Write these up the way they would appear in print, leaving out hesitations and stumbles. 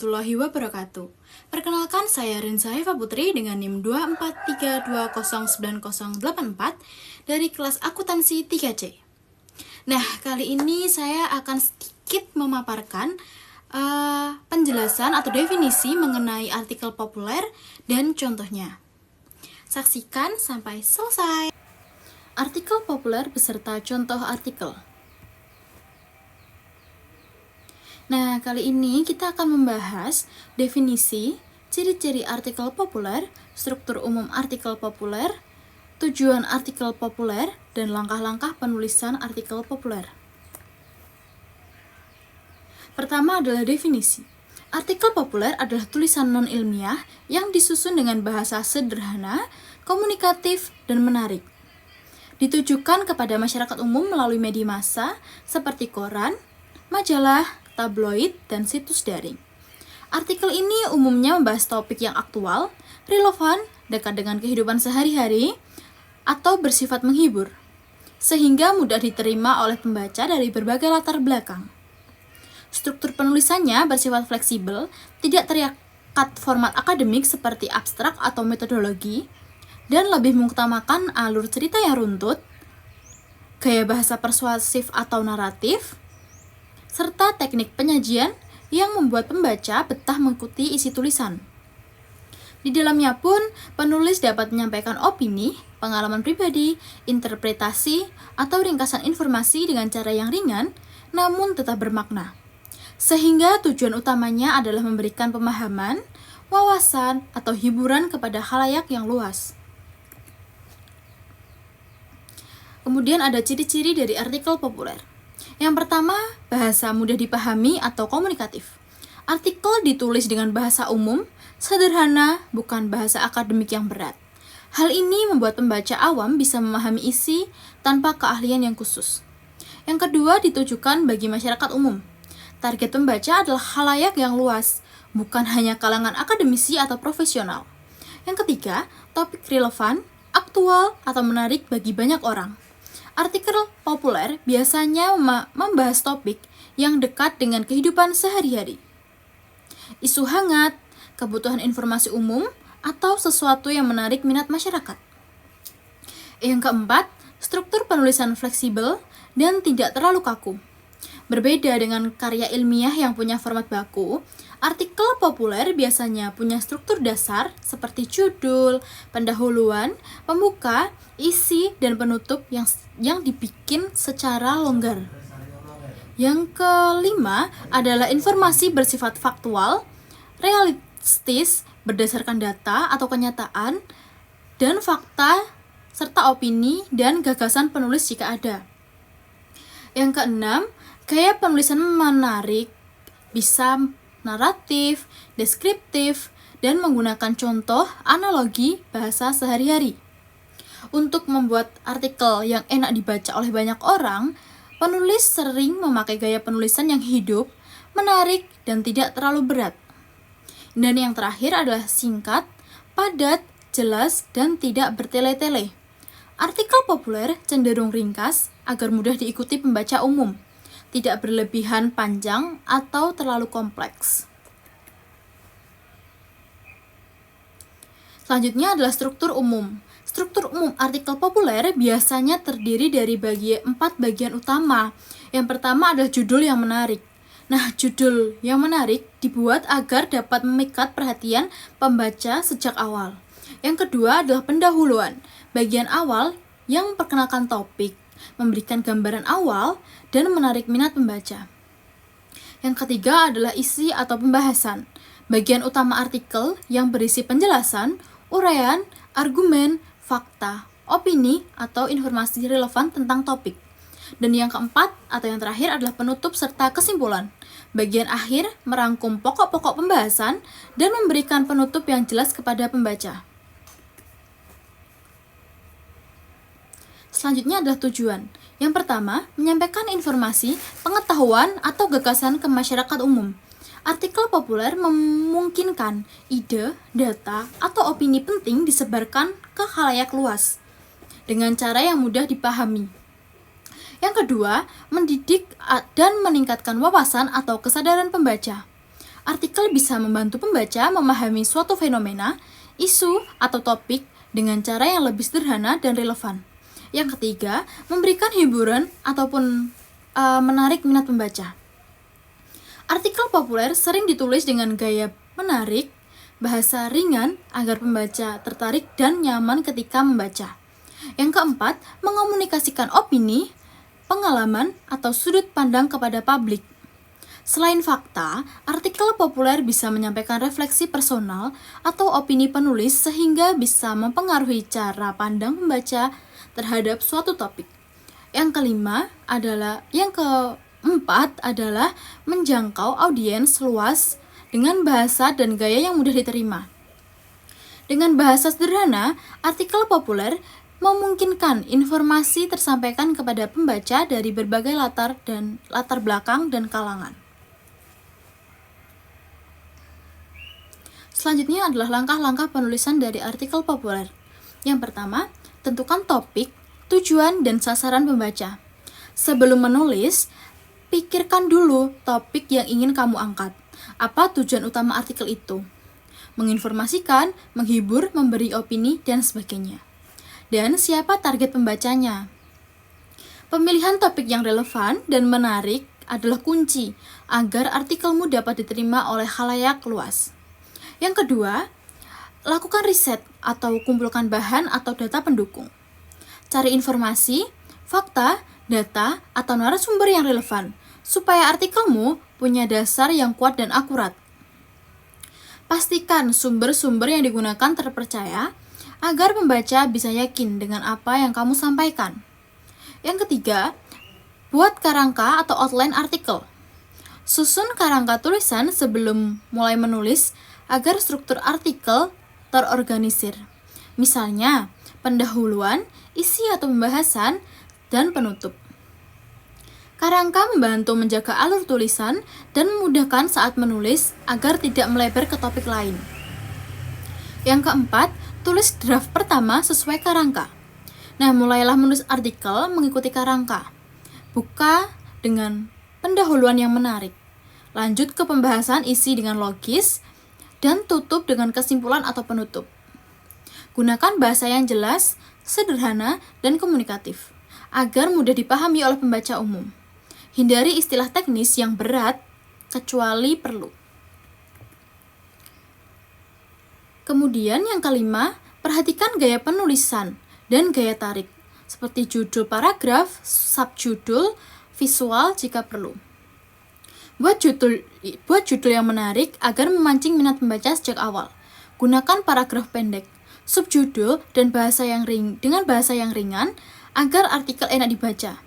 warahmatullahi wabarakatuh. Perkenalkan, saya Rinza Haifa Putri dengan NIM 243209084 dari kelas akuntansi 3C. Nah, kali ini saya akan sedikit memaparkan penjelasan atau definisi mengenai artikel populer dan contohnya. Saksikan sampai selesai. Artikel populer beserta contoh artikel. Nah, kali ini kita akan membahas definisi, ciri-ciri artikel populer, struktur umum artikel populer, tujuan artikel populer, dan langkah-langkah penulisan artikel populer. Pertama adalah definisi. Artikel populer adalah tulisan non-ilmiah yang disusun dengan bahasa sederhana, komunikatif, dan menarik. Ditujukan kepada masyarakat umum melalui media massa seperti koran, majalah, tabloid, dan situs daring. Artikel ini umumnya membahas topik yang aktual, relevan, dekat dengan kehidupan sehari-hari, atau bersifat menghibur, sehingga mudah diterima oleh pembaca dari berbagai latar belakang. Struktur penulisannya bersifat fleksibel, tidak terikat format akademik seperti abstrak atau metodologi, dan lebih mengutamakan alur cerita yang runtut, gaya bahasa persuasif atau naratif, serta teknik penyajian yang membuat pembaca betah mengikuti isi tulisan. Di dalamnya pun, penulis dapat menyampaikan opini, pengalaman pribadi, interpretasi, atau ringkasan informasi dengan cara yang ringan, namun tetap bermakna. Sehingga tujuan utamanya adalah memberikan pemahaman, wawasan, atau hiburan kepada khalayak yang luas. Kemudian ada ciri-ciri dari artikel populer. Yang pertama, bahasa mudah dipahami atau komunikatif. Artikel ditulis dengan bahasa umum, sederhana, bukan bahasa akademik yang berat. Hal ini membuat pembaca awam bisa memahami isi tanpa keahlian yang khusus. Yang kedua, ditujukan bagi masyarakat umum. Target pembaca adalah khalayak yang luas, bukan hanya kalangan akademisi atau profesional. Yang ketiga, topik relevan, aktual, atau menarik bagi banyak orang. Artikel populer biasanya membahas topik yang dekat dengan kehidupan sehari-hari, isu hangat, kebutuhan informasi umum, atau sesuatu yang menarik minat masyarakat. Yang keempat, struktur penulisan fleksibel dan tidak terlalu kaku. Berbeda dengan karya ilmiah yang punya format baku, artikel populer biasanya punya struktur dasar seperti judul, pendahuluan, pembuka, isi, dan penutup yang dibikin secara longgar. Yang kelima adalah informasi bersifat faktual, realistis, berdasarkan data atau kenyataan, dan fakta, serta opini dan gagasan penulis jika ada. Yang keenam, gaya penulisan menarik, bisa naratif, deskriptif, dan menggunakan contoh analogi bahasa sehari-hari. Untuk membuat artikel yang enak dibaca oleh banyak orang, penulis sering memakai gaya penulisan yang hidup, menarik, dan tidak terlalu berat. Dan yang terakhir adalah singkat, padat, jelas, dan tidak bertele-tele. Artikel populer cenderung ringkas agar mudah diikuti pembaca umum, tidak berlebihan panjang atau terlalu kompleks. Selanjutnya adalah struktur umum. Struktur umum artikel populer biasanya terdiri dari 4 bagian utama. Yang pertama adalah judul yang menarik. Nah, judul yang menarik dibuat agar dapat memikat perhatian pembaca sejak awal. Yang kedua adalah pendahuluan, bagian awal yang memperkenalkan topik, memberikan gambaran awal, dan menarik minat pembaca. Yang ketiga adalah isi atau pembahasan, bagian utama artikel yang berisi penjelasan, uraian, argumen, fakta, opini, atau informasi relevan tentang topik. Dan yang keempat atau yang terakhir adalah penutup serta kesimpulan. Bagian akhir merangkum pokok-pokok pembahasan dan memberikan penutup yang jelas kepada pembaca. Selanjutnya adalah tujuan. Yang pertama, menyampaikan informasi, pengetahuan, atau gagasan ke masyarakat umum. Artikel populer memungkinkan ide, data, atau opini penting disebarkan ke khalayak luas dengan cara yang mudah dipahami. Yang kedua, mendidik dan meningkatkan wawasan atau kesadaran pembaca. Artikel bisa membantu pembaca memahami suatu fenomena, isu, atau topik dengan cara yang lebih sederhana dan relevan. Yang ketiga, memberikan hiburan ataupun menarik minat pembaca. Artikel populer sering ditulis dengan gaya menarik, bahasa ringan agar pembaca tertarik dan nyaman ketika membaca. Yang keempat, mengomunikasikan opini, pengalaman, atau sudut pandang kepada publik. Selain fakta, artikel populer bisa menyampaikan refleksi personal atau opini penulis sehingga bisa mempengaruhi cara pandang pembaca terhadap suatu topik. Yang keempat adalah menjangkau audiens luas dengan bahasa dan gaya yang mudah diterima. Dengan bahasa sederhana, artikel populer memungkinkan informasi tersampaikan kepada pembaca dari berbagai latar belakang dan kalangan. Selanjutnya adalah langkah-langkah penulisan dari artikel populer. Yang pertama, tentukan topik, tujuan, dan sasaran pembaca. Sebelum menulis, pikirkan dulu topik yang ingin kamu angkat. Apa tujuan utama artikel itu? Menginformasikan, menghibur, memberi opini, dan sebagainya. Dan siapa target pembacanya? Pemilihan topik yang relevan dan menarik adalah kunci agar artikelmu dapat diterima oleh khalayak luas. Yang kedua, lakukan riset atau kumpulkan bahan atau data pendukung. Cari informasi, fakta, data, atau narasumber yang relevan, supaya artikelmu punya dasar yang kuat dan akurat. Pastikan sumber-sumber yang digunakan terpercaya, agar pembaca bisa yakin dengan apa yang kamu sampaikan. Yang ketiga, buat kerangka atau outline artikel. Susun kerangka tulisan sebelum mulai menulis agar struktur artikel terorganisir. Misalnya, pendahuluan, isi atau pembahasan, dan penutup. Kerangka membantu menjaga alur tulisan dan memudahkan saat menulis agar tidak melebar ke topik lain. Yang keempat, tulis draft pertama sesuai kerangka. Nah, mulailah menulis artikel mengikuti kerangka. Buka dengan pendahuluan yang menarik. Lanjut ke pembahasan isi dengan logis, dan tutup dengan kesimpulan atau penutup. Gunakan bahasa yang jelas, sederhana, dan komunikatif, agar mudah dipahami oleh pembaca umum. Hindari istilah teknis yang berat, kecuali perlu. Kemudian yang kelima, perhatikan gaya penulisan dan gaya tarik, seperti judul paragraf, subjudul, visual jika perlu. Buat judul yang menarik agar memancing minat pembaca sejak awal. Gunakan paragraf pendek, subjudul, dan bahasa yang ringan agar artikel enak dibaca.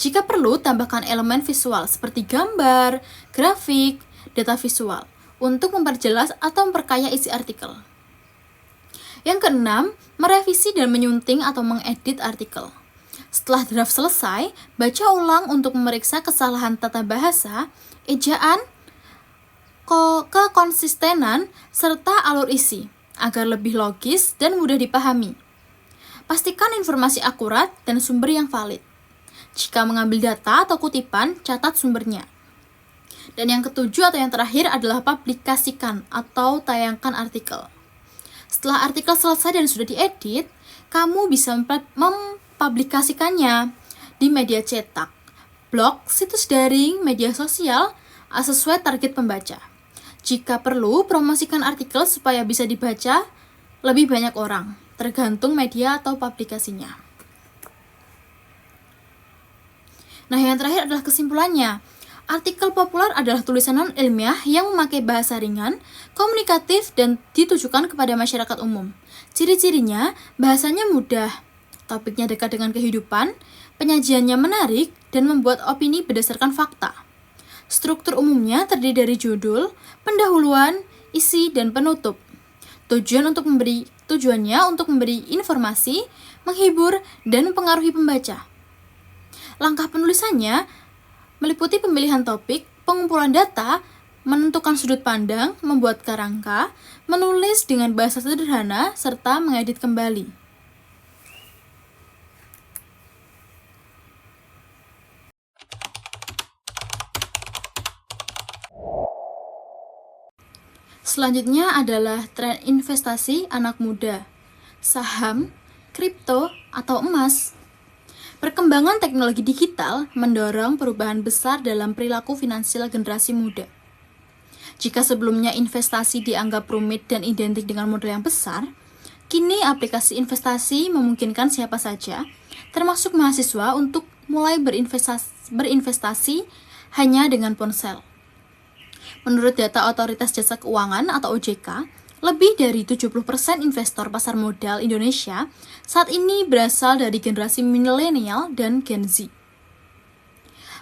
Jika perlu, tambahkan elemen visual seperti gambar, grafik, data visual untuk memperjelas atau memperkaya isi artikel. Yang keenam, merevisi dan menyunting atau mengedit artikel. Setelah draft selesai, baca ulang untuk memeriksa kesalahan tata bahasa, ejaan, kekonsistenan, serta alur isi, agar lebih logis dan mudah dipahami. Pastikan informasi akurat dan sumber yang valid. Jika mengambil data atau kutipan, catat sumbernya. Dan yang ketujuh atau yang terakhir adalah publikasikan atau tayangkan artikel. Setelah artikel selesai dan sudah diedit, kamu bisa mempublikasikannya di media cetak, blog, situs daring, media sosial, sesuai target pembaca. Jika perlu, promosikan artikel supaya bisa dibaca lebih banyak orang, tergantung media atau publikasinya. Nah, yang terakhir adalah kesimpulannya. Artikel populer adalah tulisan non-ilmiah yang memakai bahasa ringan, komunikatif, dan ditujukan kepada masyarakat umum. Ciri-cirinya, bahasanya mudah, topiknya dekat dengan kehidupan, penyajiannya menarik, dan membuat opini berdasarkan fakta. Struktur umumnya terdiri dari judul, pendahuluan, isi, dan penutup. Tujuannya untuk memberi informasi, menghibur, dan mempengaruhi pembaca. Langkah penulisannya meliputi pemilihan topik, pengumpulan data, menentukan sudut pandang, membuat kerangka, menulis dengan bahasa sederhana, serta mengedit kembali. Selanjutnya adalah tren investasi anak muda, saham, kripto, atau emas. Perkembangan teknologi digital mendorong perubahan besar dalam perilaku finansial generasi muda. Jika sebelumnya investasi dianggap rumit dan identik dengan modal yang besar, kini aplikasi investasi memungkinkan siapa saja, termasuk mahasiswa, untuk mulai berinvestasi hanya dengan ponsel. Menurut data Otoritas Jasa Keuangan atau OJK, lebih dari 70% investor pasar modal Indonesia saat ini berasal dari generasi milenial dan Gen Z.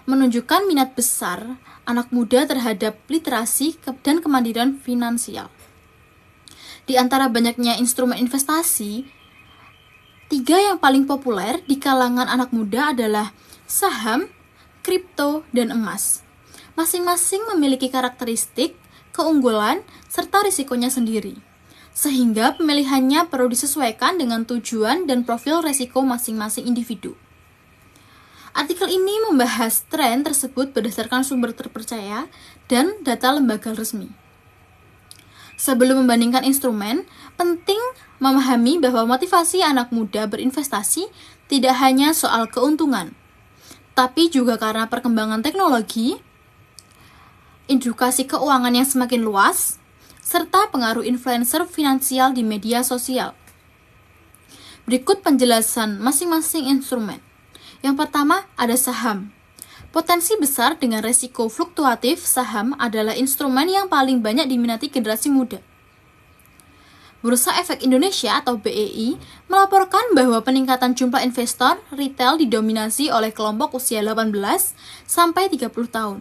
Menunjukkan minat besar anak muda terhadap literasi dan kemandirian finansial. Di antara banyaknya instrumen investasi, 3 yang paling populer di kalangan anak muda adalah saham, kripto, dan emas. Masing-masing memiliki karakteristik, keunggulan, serta risikonya sendiri, sehingga pemilihannya perlu disesuaikan dengan tujuan dan profil risiko masing-masing individu. Artikel ini membahas tren tersebut berdasarkan sumber terpercaya dan data lembaga resmi. Sebelum membandingkan instrumen, penting memahami bahwa motivasi anak muda berinvestasi tidak hanya soal keuntungan, tapi juga karena perkembangan teknologi, edukasi keuangan yang semakin luas, serta pengaruh influencer finansial di media sosial. Berikut penjelasan masing-masing instrumen. Yang pertama ada saham. Potensi besar dengan resiko fluktuatif saham adalah instrumen yang paling banyak diminati generasi muda. Bursa Efek Indonesia atau BEI melaporkan bahwa peningkatan jumlah investor retail didominasi oleh kelompok usia 18 sampai 30 tahun.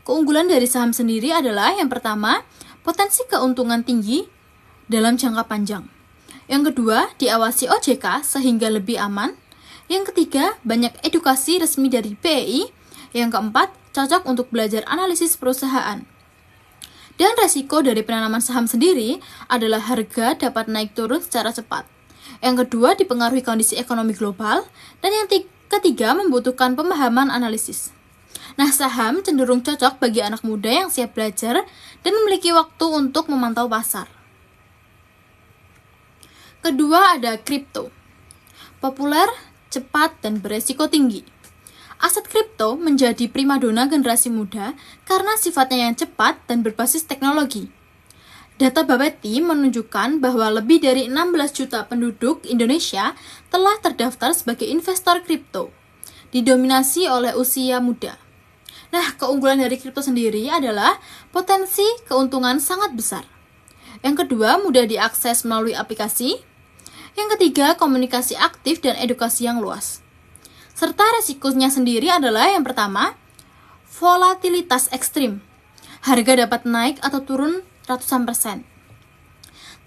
Keunggulan dari saham sendiri adalah yang pertama, potensi keuntungan tinggi dalam jangka panjang. Yang kedua, diawasi OJK sehingga lebih aman. Yang ketiga, banyak edukasi resmi dari BEI. Yang keempat, cocok untuk belajar analisis perusahaan. Dan resiko dari penanaman saham sendiri adalah harga dapat naik turun secara cepat. Yang kedua, dipengaruhi kondisi ekonomi global. Dan yang ketiga, membutuhkan pemahaman analisis. Nah, saham cenderung cocok bagi anak muda yang siap belajar dan memiliki waktu untuk memantau pasar. Kedua ada kripto. Populer, cepat, dan beresiko tinggi. Aset kripto menjadi primadona generasi muda karena sifatnya yang cepat dan berbasis teknologi. Data Bapeti menunjukkan bahwa lebih dari 16 juta penduduk Indonesia telah terdaftar sebagai investor kripto, didominasi oleh usia muda. Nah, keunggulan dari kripto sendiri adalah potensi keuntungan sangat besar. Yang kedua, mudah diakses melalui aplikasi. Yang ketiga, komunikasi aktif dan edukasi yang luas. Serta resikonya sendiri adalah yang pertama, volatilitas ekstrim. Harga dapat naik atau turun ratusan persen.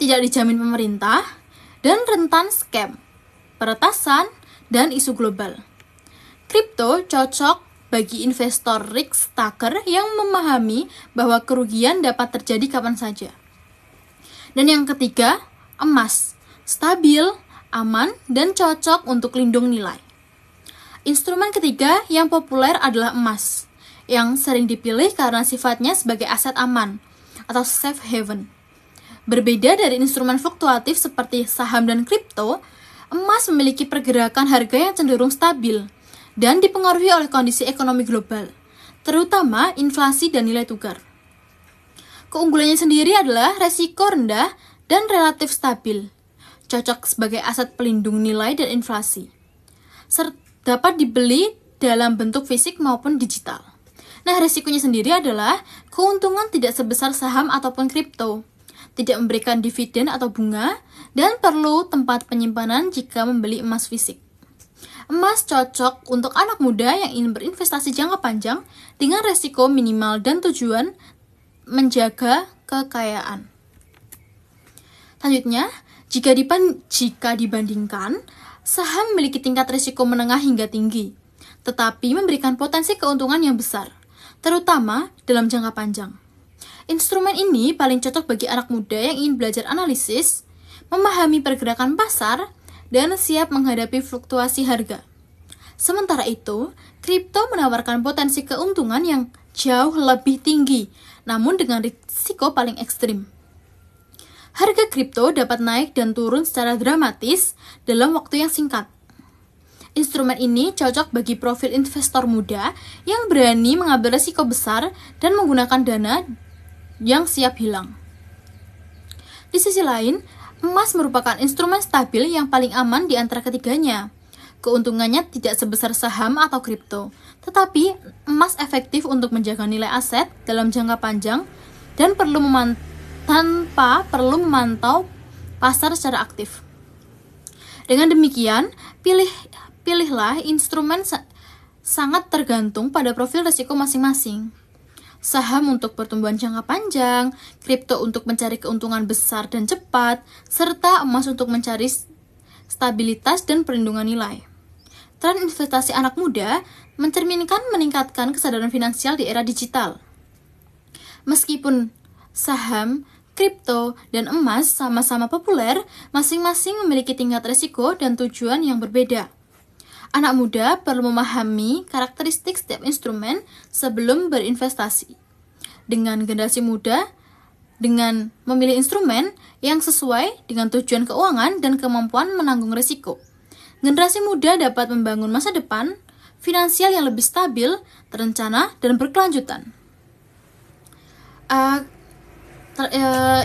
Tidak dijamin pemerintah dan rentan scam, peretasan, dan isu global. Kripto cocok bagi investor risk taker yang memahami bahwa kerugian dapat terjadi kapan saja. Dan yang ketiga, emas. Stabil, aman, dan cocok untuk lindung nilai. Instrumen ketiga yang populer adalah emas, yang sering dipilih karena sifatnya sebagai aset aman atau safe haven. Berbeda dari instrumen fluktuatif seperti saham dan kripto, emas memiliki pergerakan harga yang cenderung stabil dan dipengaruhi oleh kondisi ekonomi global, terutama inflasi dan nilai tukar. Keunggulannya sendiri adalah resiko rendah dan relatif stabil, cocok sebagai aset pelindung nilai dan inflasi, serta dapat dibeli dalam bentuk fisik maupun digital. Nah, resikonya sendiri adalah keuntungan tidak sebesar saham ataupun kripto, tidak memberikan dividen atau bunga, dan perlu tempat penyimpanan jika membeli emas fisik. Emas cocok untuk anak muda yang ingin berinvestasi jangka panjang dengan resiko minimal dan tujuan menjaga kekayaan. Selanjutnya, jika dibandingkan, saham memiliki tingkat risiko menengah hingga tinggi, tetapi memberikan potensi keuntungan yang besar, terutama dalam jangka panjang. Instrumen ini paling cocok bagi anak muda yang ingin belajar analisis, memahami pergerakan pasar, dan siap menghadapi fluktuasi harga. Sementara itu, kripto menawarkan potensi keuntungan yang jauh lebih tinggi, namun dengan risiko paling ekstrim. Harga kripto dapat naik dan turun secara dramatis dalam waktu yang singkat. Instrumen ini cocok bagi profil investor muda yang berani mengambil risiko besar dan menggunakan dana yang siap hilang. Di sisi lain, emas merupakan instrumen stabil yang paling aman di antara ketiganya. Keuntungannya tidak sebesar saham atau kripto, tetapi emas efektif untuk menjaga nilai aset dalam jangka panjang dan tanpa perlu memantau pasar secara aktif. Dengan demikian, pilihlah instrumen sangat tergantung pada profil risiko masing-masing. Saham untuk pertumbuhan jangka panjang, kripto untuk mencari keuntungan besar dan cepat, serta emas untuk mencari stabilitas dan perlindungan nilai. Tren investasi anak muda mencerminkan meningkatkan kesadaran finansial di era digital. Meskipun saham, kripto, dan emas sama-sama populer, masing-masing memiliki tingkat risiko dan tujuan yang berbeda. Anak muda perlu memahami karakteristik setiap instrumen sebelum berinvestasi. Dengan generasi muda, dengan memilih instrumen yang sesuai dengan tujuan keuangan dan kemampuan menanggung risiko, generasi muda dapat membangun masa depan finansial yang lebih stabil, terencana, dan berkelanjutan.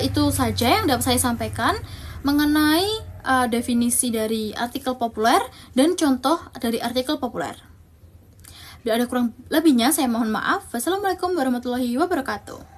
Itu saja yang dapat saya sampaikan mengenai definisi dari artikel populer dan contoh dari artikel populer. Bila ada kurang lebihnya, saya mohon maaf. Wassalamualaikum warahmatullahi wabarakatuh.